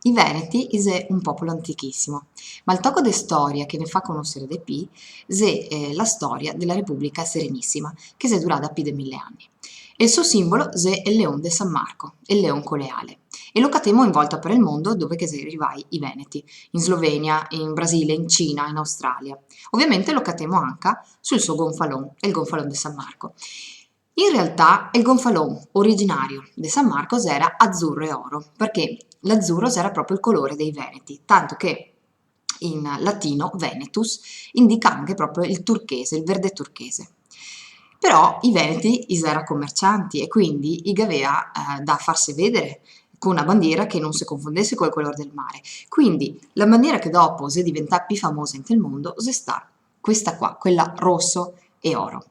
I Veneti è un popolo antichissimo, ma il tocco di storia che ne fa conoscere de Pi è la storia della Repubblica Serenissima, che è durata più di 1000 anni. E il suo simbolo è il leone di San Marco, il leone coleale. E lo catemo in volta per il mondo dove che si arrivai i Veneti, in Slovenia, in Brasile, in Cina, in Australia. Ovviamente lo catemo anche sul suo gonfalon, il gonfalon di San Marco. In realtà il gonfalon originario di San Marcos era azzurro e oro, perché l'azzurro era proprio il colore dei Veneti, tanto che in latino Venetus indica anche proprio il turchese, il verde turchese. Però i Veneti erano commercianti e quindi aveva da farsi vedere con una bandiera che non si confondesse col colore del mare. Quindi la bandiera che dopo è diventata più famosa in tutto il mondo è sta questa qua, quella rosso e oro.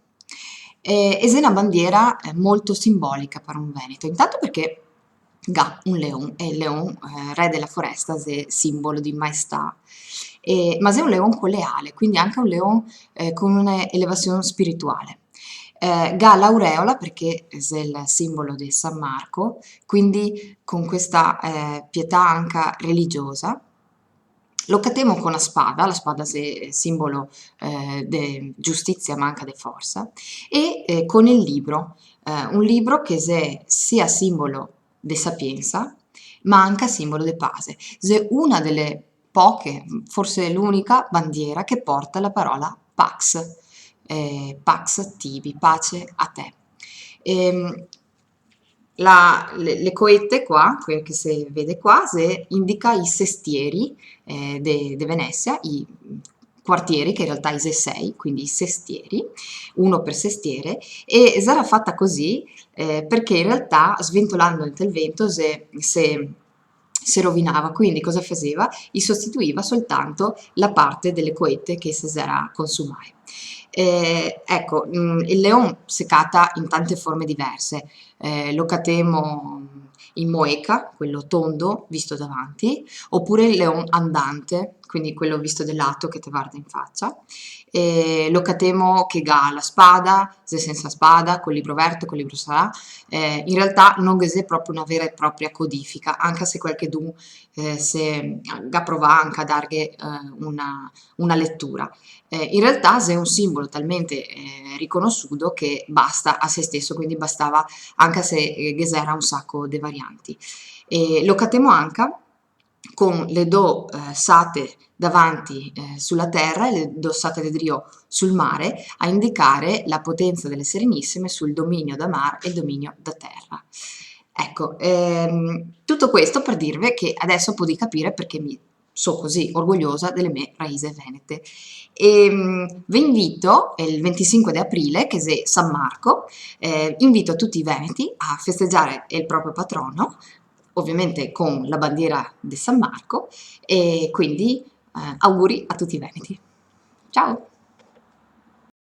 Ed è una bandiera molto simbolica per un Veneto, intanto perché ha un leone, e il leone, re della foresta, è simbolo di maestà, ma è un leone coleale, quindi anche un leone con un'elevazione spirituale. Ha l'aureola perché è il simbolo di San Marco, quindi con questa pietà anche religiosa. Lo catemo con la spada è simbolo di giustizia ma anche di forza, e con il libro, un libro che è sia simbolo di sapienza ma anche simbolo di pace. È una delle poche, forse l'unica bandiera che porta la parola Pax, Pax Tibi, pace a te. Ehm, le coette qua, quelle che si vede qua, se indica i sestieri di Venezia, i quartieri che in realtà sono sei, quindi i sestieri, uno per sestiere, e sarà fatta così perché in realtà sventolando il vento si rovinava, quindi cosa faceva? I sostituiva soltanto la parte delle coette che si era consumate. Ecco, il leon si cata in tante forme diverse, lo catemo in moeca, quello tondo visto davanti, oppure il leon andante, quindi quello visto del lato che ti guarda in faccia. Lo catemo che ha la spada, se senza spada, col libro verde, col libro sarà. In realtà non è proprio una vera e propria codifica, anche se qualche du se prova anche a darghe una lettura. In realtà è un simbolo talmente riconosciuto che basta a se stesso, quindi bastava anche se era un sacco di varianti. Lo catemo anche con le due sate davanti sulla terra e le due sate di Drio sul mare a indicare la potenza delle Serenissime sul dominio da mare e il dominio da terra. Ecco, tutto questo per dirvi che adesso potete capire perché mi sono così orgogliosa delle mie raize venete. Vi invito il 25 di aprile, che è San Marco, invito tutti i veneti a festeggiare il proprio patrono, ovviamente con la bandiera di San Marco, e quindi auguri a tutti i veneti. Ciao!